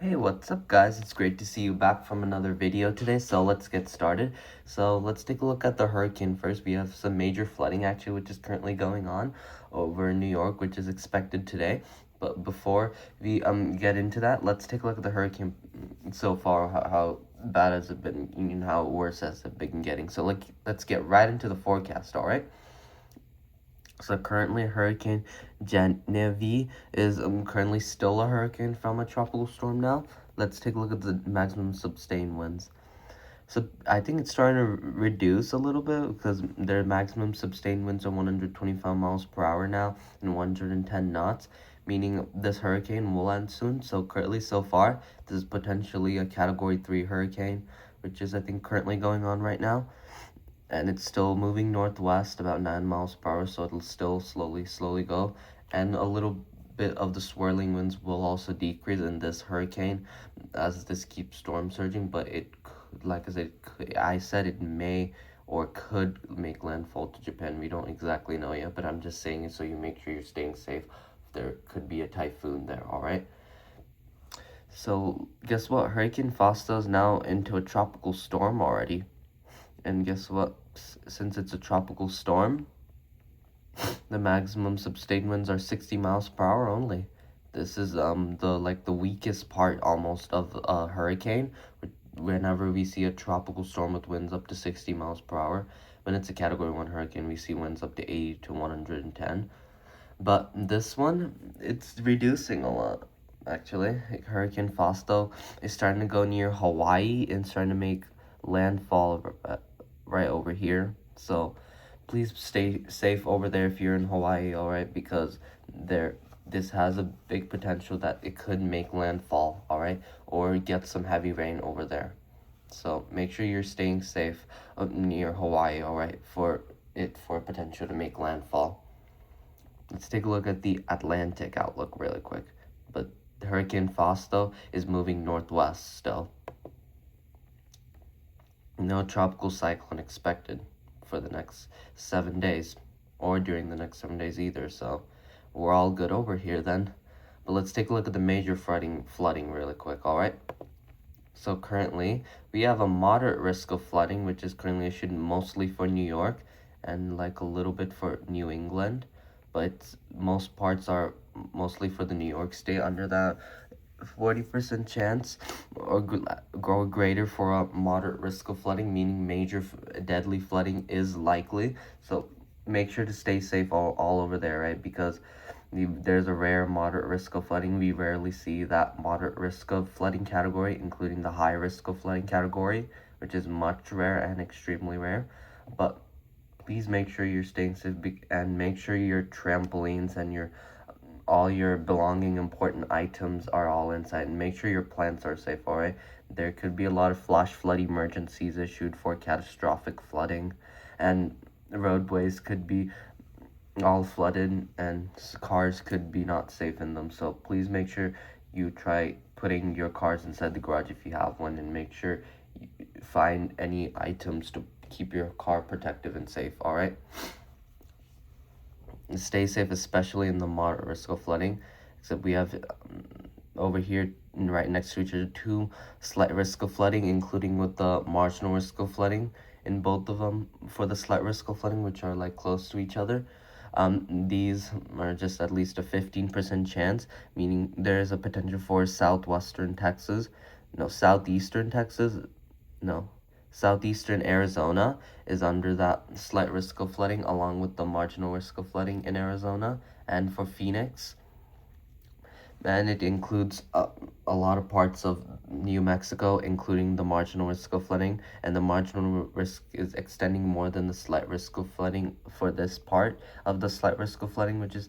Hey, what's up guys? It's great to see you back from another video today. So let's get started. So let's take a look at the hurricane first. We have some major flooding actually, which is currently going on over in New York, which is expected today. But before we get into that, let's take a look at the hurricane so far. How bad has it been? And how worse has it been getting? So let's get right into the forecast. All right. So currently, Hurricane Genevieve is currently still a hurricane from a tropical storm now. Let's take a look at the maximum sustained winds. So I think it's starting to reduce a little bit because their maximum sustained winds are 125 miles per hour now and 110 knots, meaning this hurricane will end soon. So currently, so far, this is potentially a Category 3 hurricane, which is I think currently going on right now, and it's still moving northwest about 9 miles per hour, so it'll still slowly go, and a little bit of the swirling winds will also decrease in this hurricane as this keeps storm surging, but it could, like I said it may or could make landfall to Japan. We don't exactly know yet, but I'm just saying it so you make sure you're staying safe. There could be a typhoon there. All right, so guess what, Hurricane Fausto is now into a tropical storm already. And guess what? Since it's a tropical storm, the maximum sustained winds are 60 miles per hour only. This is the weakest part almost of a hurricane. Whenever we see a tropical storm with winds up to 60 miles per hour, when it's a Category 1 hurricane, we see winds up to 80 to 110. But this one, it's reducing a lot. Actually, Hurricane Fausto is starting to go near Hawaii and starting to make landfall right over here. So please stay safe over there if you're in Hawaii, all right? Because this has a big potential that it could make landfall, all right? Or get some heavy rain over there. So make sure you're staying safe near Hawaii, all right? For potential to make landfall. Let's take a look at the Atlantic outlook really quick. But Hurricane Fausto is moving northwest still. No tropical cyclone expected for the next 7 days, or during the next 7 days either, so we're all good over here then. But let's take a look at the major flooding really quick, alright? So currently, we have a moderate risk of flooding, which is currently issued mostly for New York, and like a little bit for New England, but most parts are mostly for the New York state under that 40% chance or grow greater for a moderate risk of flooding, meaning major deadly flooding is likely. So make sure to stay safe all over there, right? Because there's a rare moderate risk of flooding. We rarely see that moderate risk of flooding category, including the high risk of flooding category, which is much rare and extremely rare. But please make sure you're staying safe and make sure your trampolines and all your belonging important items are all inside, and make sure your plants are safe, all right? There could be a lot of flash flood emergencies issued for catastrophic flooding, and roadways could be all flooded and cars could be not safe in them. So please make sure you try putting your cars inside the garage if you have one, and make sure you find any items to keep your car protective and safe, all right? Stay safe, especially in the moderate risk of flooding. Except we have over here right next to each other 2 slight risk of flooding, including with the marginal risk of flooding in both of them for the slight risk of flooding, which are like close to each other. These are just at least a 15% chance, meaning there is a potential for southeastern Texas, southeastern Arizona is under that slight risk of flooding, along with the marginal risk of flooding in Arizona and for Phoenix. And it includes a lot of parts of New Mexico, including the marginal risk of flooding, and the marginal risk is extending more than the slight risk of flooding for this part of the slight risk of flooding, which is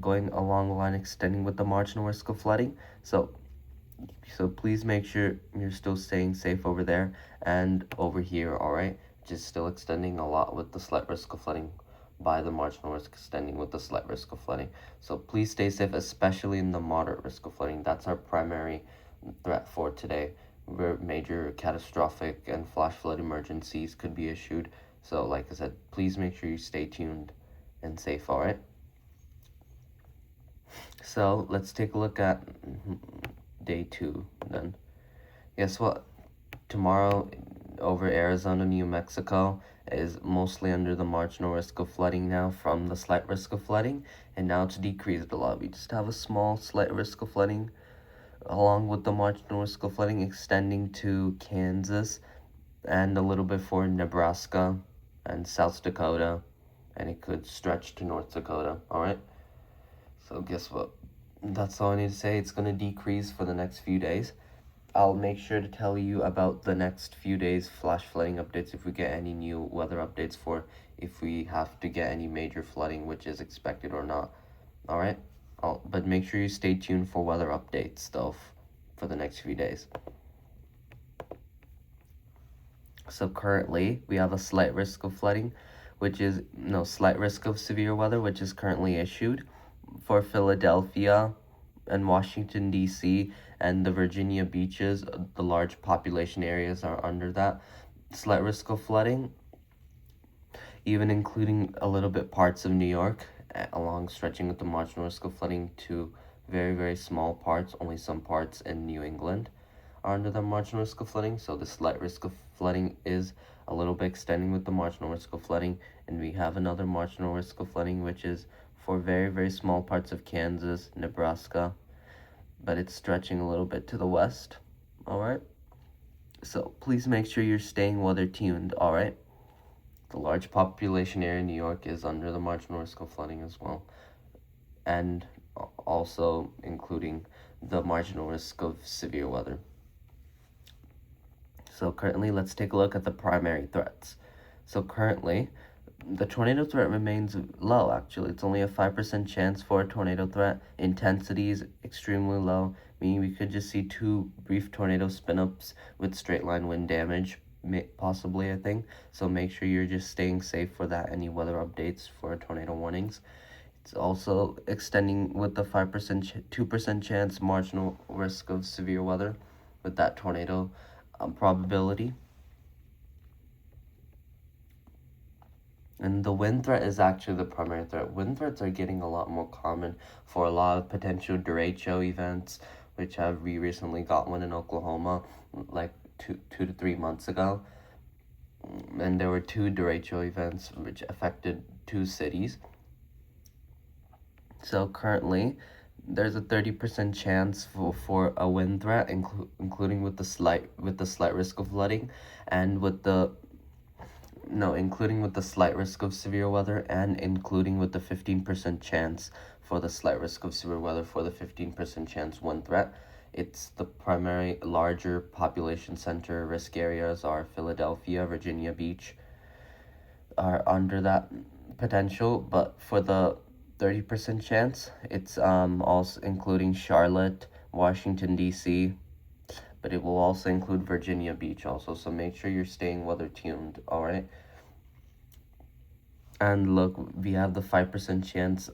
going along the line extending with the marginal risk of flooding. So please make sure you're still staying safe over there and over here, all right? Just still extending a lot with the slight risk of flooding by the marginal risk extending with the slight risk of flooding. So please stay safe, especially in the moderate risk of flooding. That's our primary threat for today, where major catastrophic and flash flood emergencies could be issued. So like I said, please make sure you stay tuned and safe, all right? So let's take a look at day 2. Then guess what? Tomorrow over Arizona, New Mexico is mostly under the marginal risk of flooding now from the slight risk of flooding, and now it's decreased a lot. We just have a small slight risk of flooding along with the marginal risk of flooding extending to Kansas and a little bit for Nebraska and South Dakota, and it could stretch to North Dakota. All right, so guess what? That's all I need to say. It's going to decrease for the next few days. I'll make sure to tell you about the next few days flash flooding updates if we get any new weather updates for if we have to get any major flooding, which is expected or not. All right, but make sure you stay tuned for weather updates though for the next few days. So currently we have a slight risk of flooding, which is no slight risk of severe weather, which is currently issued for Philadelphia and Washington D.C. and the Virginia beaches. The large population areas are under that slight risk of flooding, even including a little bit parts of New York, along stretching with the marginal risk of flooding to very, very small parts. Only some parts in New England are under the marginal risk of flooding. So the slight risk of flooding is a little bit extending with the marginal risk of flooding. And we have another marginal risk of flooding, which is for very, very small parts of Kansas, Nebraska, but it's stretching a little bit to the west. All right. So please make sure you're staying weather tuned. All right. The large population area in New York is under the marginal risk of flooding as well, and also including the marginal risk of severe weather. So currently, let's take a look at the primary threats. So currently, the tornado threat remains low, actually. It's only a 5% chance for a tornado threat. Intensity is extremely low, meaning we could just see 2 brief tornado spin-ups with straight line wind damage, possibly, I think. So make sure you're just staying safe for that. Any weather updates for tornado warnings. It's also extending with the 5%, 2% chance marginal risk of severe weather with that tornado probability. And the wind threat is actually the primary threat. Wind threats are getting a lot more common for a lot of potential derecho events, which we recently got one in Oklahoma, like two to 3 months ago. And there were 2 derecho events which affected 2 cities. So currently, there's a 30% chance for a wind threat, including with the slight risk of flooding, and including with the slight risk of severe weather, and including with the 15% chance for the slight risk of severe weather for the 15% chance wind threat. It's the primary larger population center risk areas are Philadelphia, Virginia Beach are under that potential, but for the 30% chance, it's also including Charlotte, Washington D.C., but it will also include Virginia Beach also, so make sure you're staying weather tuned. All right, and look, we have the 5% chance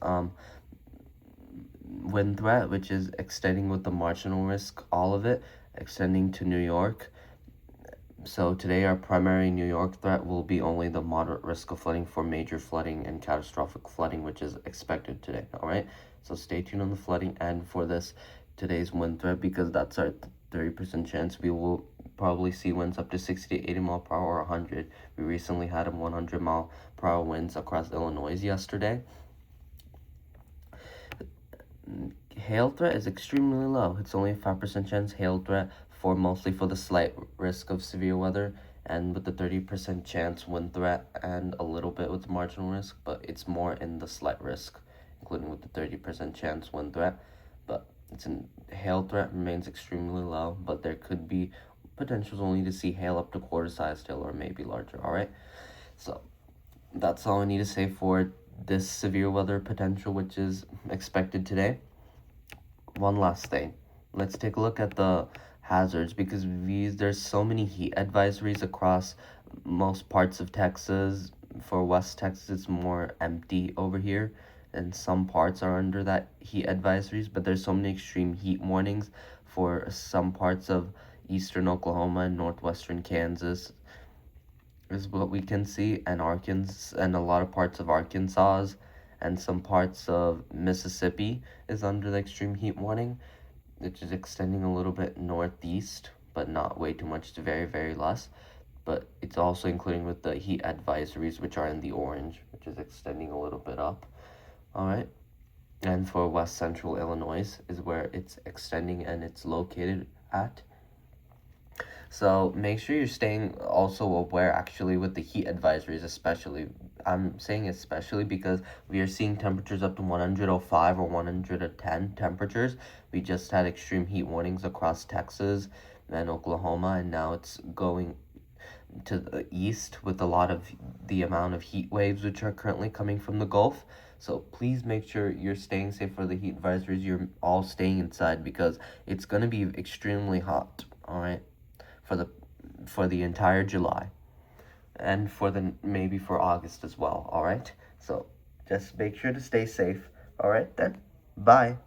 wind threat, which is extending with the marginal risk, all of it extending to New York. So today our primary New York threat will be only the moderate risk of flooding for major flooding and catastrophic flooding, which is expected today. All right, so stay tuned on the flooding and for today's wind threat, because that's our 30% chance. We will probably see winds up to 60 to 80 mile per hour or 100. We recently had 100 mile per hour winds across Illinois yesterday. Hail threat is extremely low. It's only a 5% chance hail threat mostly for the slight risk of severe weather, and with the 30% chance wind threat and a little bit with the marginal risk, but it's more in the slight risk, including with the 30% chance wind threat. But hail threat remains extremely low, but there could be potentials only to see hail up to quarter-sized hail or maybe larger. All right, so that's all I need to say for this severe weather potential, which is expected today. One last thing, let's take a look at the hazards, because there's so many heat advisories across most parts of Texas. For West Texas, it's more empty over here, and some parts are under that heat advisories, but there's so many extreme heat warnings for some parts of eastern Oklahoma and northwestern Kansas is what we can see, and Arkansas, and a lot of parts of Arkansas and some parts of Mississippi is under the extreme heat warning. which is extending a little bit northeast, but not way too much. It's very, very less. But it's also including with the heat advisories, which are in the orange, which is extending a little bit up. All right. And for west central Illinois is where it's extending and it's located at. So make sure you're staying also aware actually with the heat advisories, especially. I'm saying especially because we are seeing temperatures up to 105 or 110 temperatures. We just had extreme heat warnings across Texas and Oklahoma, and now it's going to the east with a lot of the amount of heat waves which are currently coming from the Gulf. So please make sure you're staying safe for the heat advisories. You're all staying inside because it's going to be extremely hot, all right, for the entire July and for the maybe for August as well, all right? So just make sure to stay safe. All right then. Bye.